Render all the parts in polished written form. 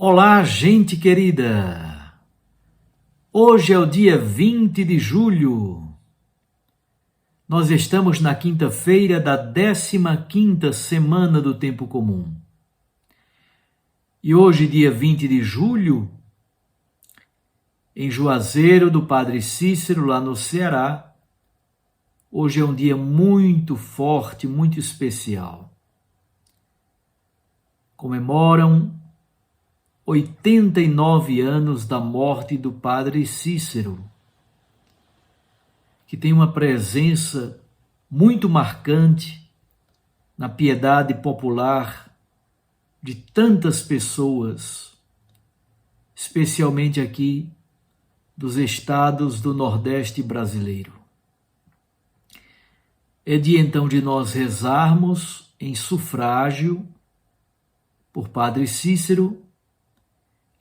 Olá, gente querida! Hoje é o dia 20 de julho. Nós estamos na quinta-feira da 15ª semana do Tempo Comum. E hoje, dia 20 de julho, em Juazeiro do Padre Cícero, lá no Ceará, hoje é um dia muito forte, muito especial. Comemoram 89 anos da morte do Padre Cícero, que tem uma presença muito marcante na piedade popular de tantas pessoas, especialmente aqui dos estados do Nordeste brasileiro. É dia então de nós rezarmos em sufrágio por Padre Cícero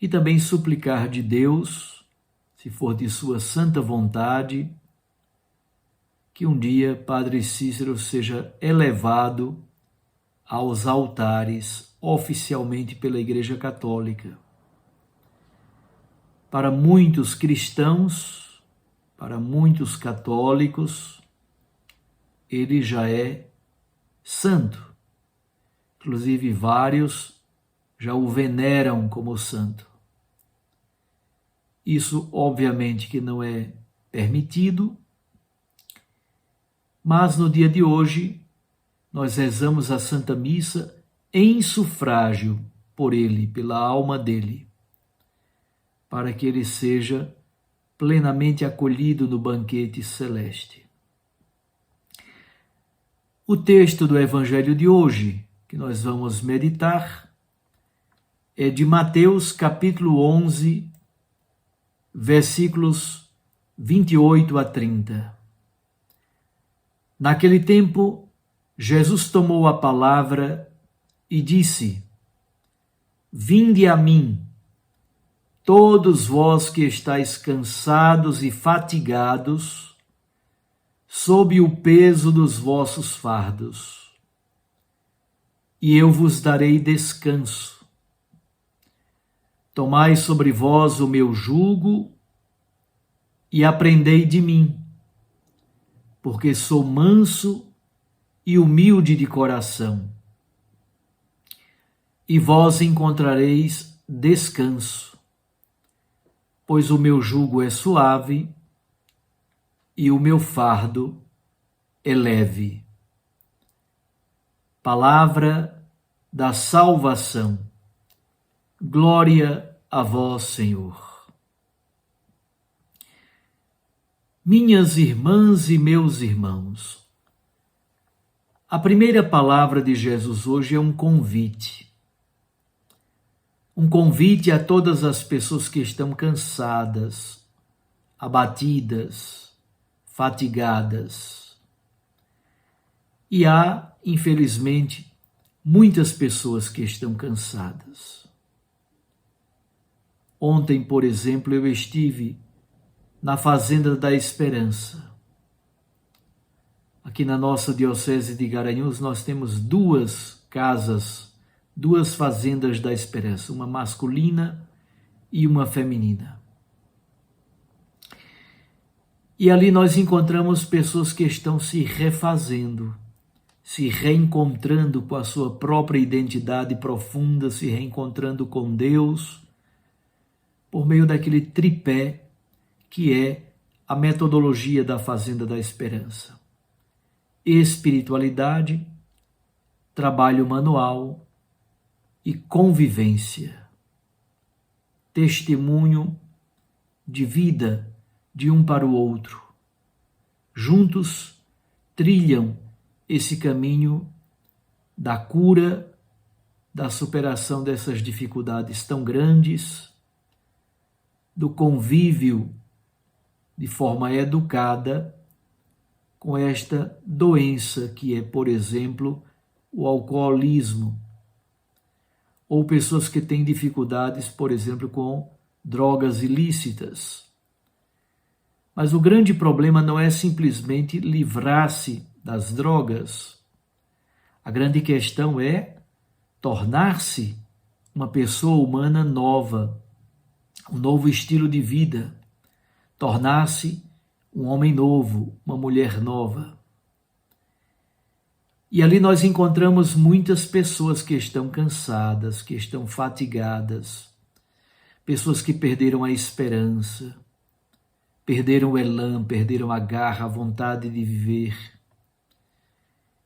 e também suplicar de Deus, se for de sua santa vontade, que um dia Padre Cícero seja elevado aos altares oficialmente pela Igreja Católica. Para muitos cristãos, para muitos católicos, ele já é santo. Inclusive vários já o veneram como santo. Isso, obviamente, que não é permitido, mas no dia de hoje nós rezamos a Santa Missa em sufrágio por ele, pela alma dele, para que ele seja plenamente acolhido no banquete celeste. O texto do Evangelho de hoje, que nós vamos meditar, é de Mateus capítulo 11, versículos 28 a 30. Naquele tempo, Jesus tomou a palavra e disse: Vinde a mim, todos vós que estáis cansados e fatigados, sob o peso dos vossos fardos, e eu vos darei descanso. Tomai sobre vós o meu jugo e aprendei de mim, porque sou manso e humilde de coração, e vós encontrareis descanso, pois o meu jugo é suave e o meu fardo é leve. Palavra da salvação. Glória a vós, Senhor. Minhas irmãs e meus irmãos, a primeira palavra de Jesus hoje é um convite. Um convite a todas as pessoas que estão cansadas, abatidas, fatigadas. E há, infelizmente, muitas pessoas que estão cansadas. Ontem, por exemplo, eu estive na Fazenda da Esperança. Aqui na nossa Diocese de Garanhuns, nós temos duas casas, duas fazendas da Esperança, uma masculina e uma feminina. E ali nós encontramos pessoas que estão se refazendo, se reencontrando com a sua própria identidade profunda, se reencontrando com Deus, por meio daquele tripé que é a metodologia da Fazenda da Esperança. Espiritualidade, trabalho manual e convivência. Testemunho de vida de um para o outro. Juntos trilham esse caminho da cura, da superação dessas dificuldades tão grandes, do convívio de forma educada com esta doença que é, por exemplo, o alcoolismo, ou pessoas que têm dificuldades, por exemplo, com drogas ilícitas. Mas o grande problema não é simplesmente livrar-se das drogas. A grande questão é tornar-se uma pessoa humana nova, um novo estilo de vida, tornar-se um homem novo, uma mulher nova. E ali nós encontramos muitas pessoas que estão cansadas, que estão fatigadas, pessoas que perderam a esperança, perderam o elan, perderam a garra, a vontade de viver.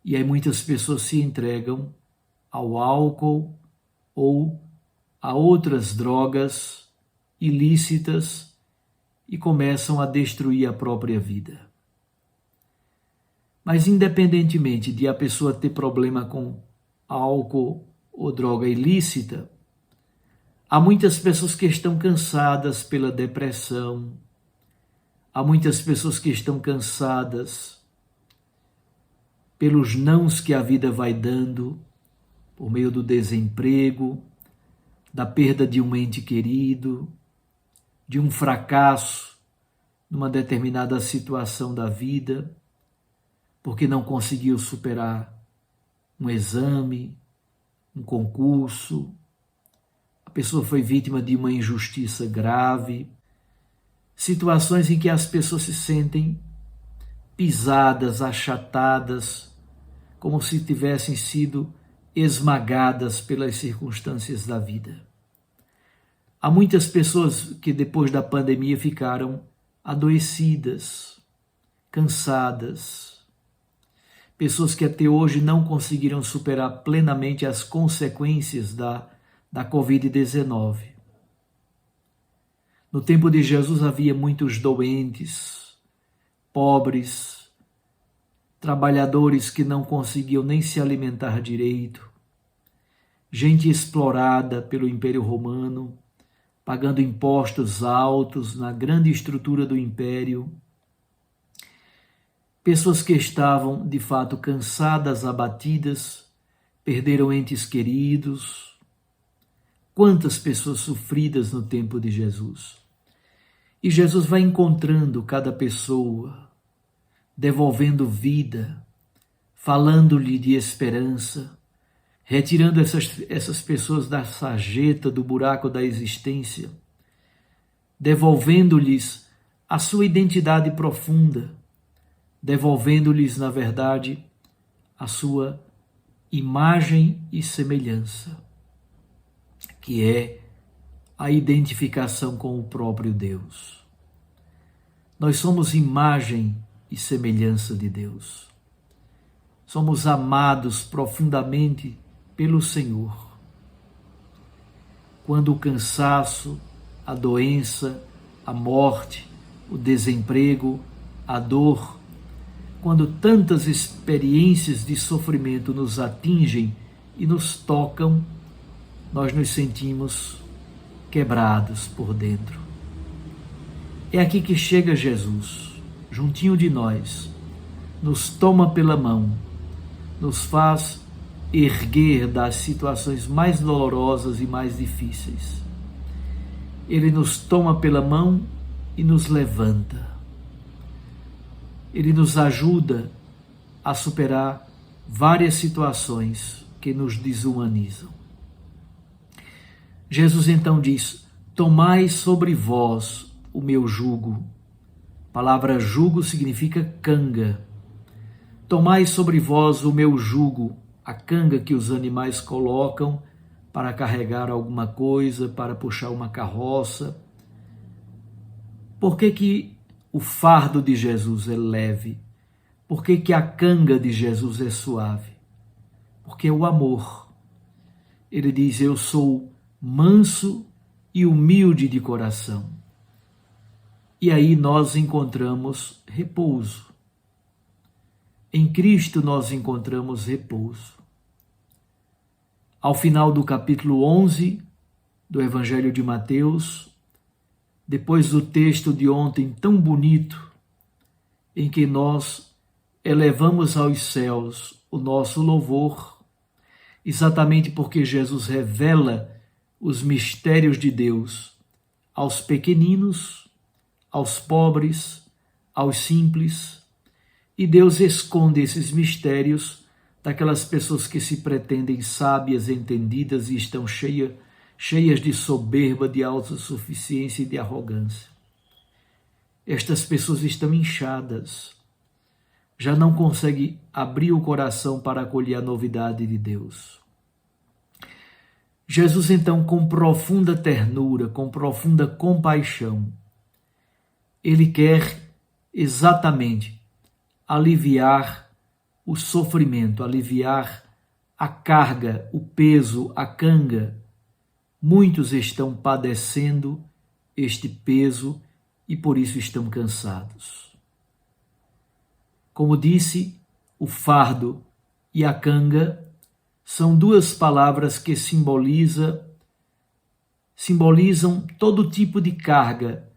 E aí muitas pessoas se entregam ao álcool ou a outras drogas ilícitas e começam a destruir a própria vida. Mas independentemente de a pessoa ter problema com álcool ou droga ilícita, há muitas pessoas que estão cansadas pela depressão, há muitas pessoas que estão cansadas pelos nãos que a vida vai dando, por meio do desemprego, da perda de um ente querido, de um fracasso numa determinada situação da vida, porque não conseguiu superar um exame, um concurso, a pessoa foi vítima de uma injustiça grave, situações em que as pessoas se sentem pisadas, achatadas, como se tivessem sido esmagadas pelas circunstâncias da vida. Há muitas pessoas que depois da pandemia ficaram adoecidas, cansadas, pessoas que até hoje não conseguiram superar plenamente as consequências da Covid-19. No tempo de Jesus havia muitos doentes, pobres, trabalhadores que não conseguiam nem se alimentar direito, gente explorada pelo Império Romano, pagando impostos altos na grande estrutura do Império, pessoas que estavam, de fato, cansadas, abatidas, perderam entes queridos. Quantas pessoas sofridas no tempo de Jesus. E Jesus vai encontrando cada pessoa, devolvendo vida, falando-lhe de esperança, retirando essas pessoas da sarjeta, do buraco da existência, devolvendo-lhes a sua identidade profunda, devolvendo-lhes, na verdade, a sua imagem e semelhança, que é a identificação com o próprio Deus. Nós somos imagem e semelhança de Deus. Somos amados profundamente pelo Senhor. Quando o cansaço, a doença, a morte, o desemprego, a dor, quando tantas experiências de sofrimento nos atingem e nos tocam, nós nos sentimos quebrados por dentro. É aqui que chega Jesus, juntinho de nós, nos toma pela mão, nos faz erguer das situações mais dolorosas e mais difíceis. Ele nos toma pela mão e nos levanta. Ele nos ajuda a superar várias situações que nos desumanizam. Jesus então diz: tomai sobre vós o meu jugo. A palavra jugo significa canga. Tomai sobre vós o meu jugo, a canga que os animais colocam para carregar alguma coisa, para puxar uma carroça. Por que o fardo de Jesus é leve? Por que a canga de Jesus é suave? Porque é o amor. Ele diz: eu sou manso e humilde de coração. E aí nós encontramos repouso. Em Cristo nós encontramos repouso. Ao final do capítulo 11 do Evangelho de Mateus, depois do texto de ontem tão bonito, em que nós elevamos aos céus o nosso louvor, exatamente porque Jesus revela os mistérios de Deus aos pequeninos, aos pobres, aos simples, e Deus esconde esses mistérios daquelas pessoas que se pretendem sábias, entendidas e estão cheias cheias de soberba, de autossuficiência e de arrogância. Estas pessoas estão inchadas, já não conseguem abrir o coração para acolher a novidade de Deus. Jesus, então, com profunda ternura, com profunda compaixão, ele quer exatamente aliviar o sofrimento, aliviar a carga, o peso, a canga. Muitos estão padecendo este peso e por isso estão cansados. Como disse, o fardo e a canga são duas palavras que simbolizam todo tipo de carga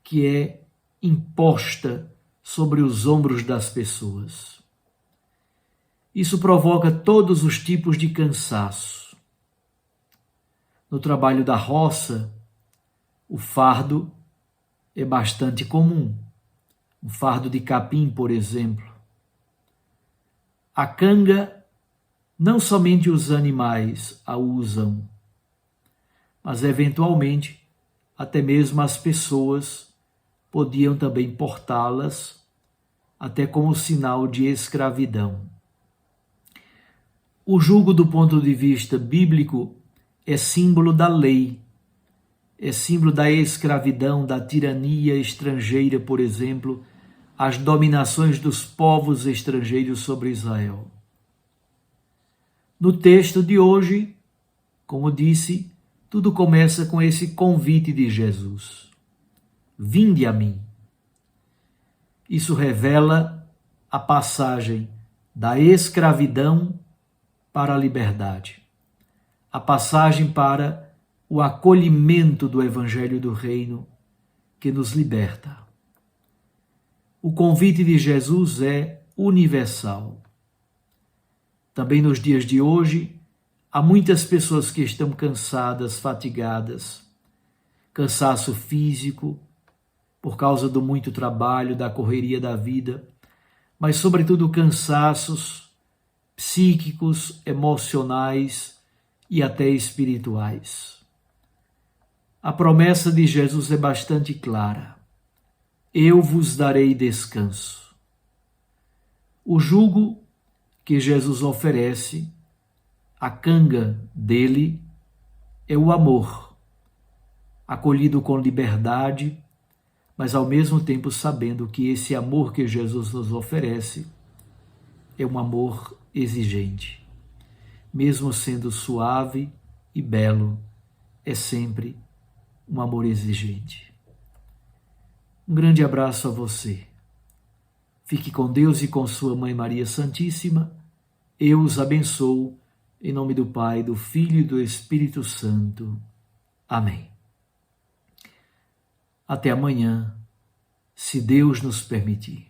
que é imposta sobre os ombros das pessoas. Isso provoca todos os tipos de cansaço. No trabalho da roça, o fardo é bastante comum. O fardo de capim, por exemplo. A canga, não somente os animais a usam, mas eventualmente até mesmo as pessoas podiam também portá-las, até como sinal de escravidão. O jugo, do ponto de vista bíblico, é símbolo da lei, é símbolo da escravidão, da tirania estrangeira, por exemplo, as dominações dos povos estrangeiros sobre Israel. No texto de hoje, como disse, tudo começa com esse convite de Jesus. Vinde a mim. Isso revela a passagem da escravidão para a liberdade, a passagem para o acolhimento do Evangelho do Reino que nos liberta. O convite de Jesus é universal. Também nos dias de hoje, há muitas pessoas que estão cansadas, fatigadas, cansaço físico, por causa do muito trabalho, da correria da vida, mas sobretudo cansaços psíquicos, emocionais e até espirituais. A promessa de Jesus é bastante clara. Eu vos darei descanso. O jugo que Jesus oferece, a canga dele, é o amor, acolhido com liberdade, mas ao mesmo tempo sabendo que esse amor que Jesus nos oferece é um amor exigente. Mesmo sendo suave e belo, é sempre um amor exigente. Um grande abraço a você. Fique com Deus e com sua Mãe Maria Santíssima. Eu os abençoo, em nome do Pai, do Filho e do Espírito Santo. Amém. Até amanhã, se Deus nos permitir.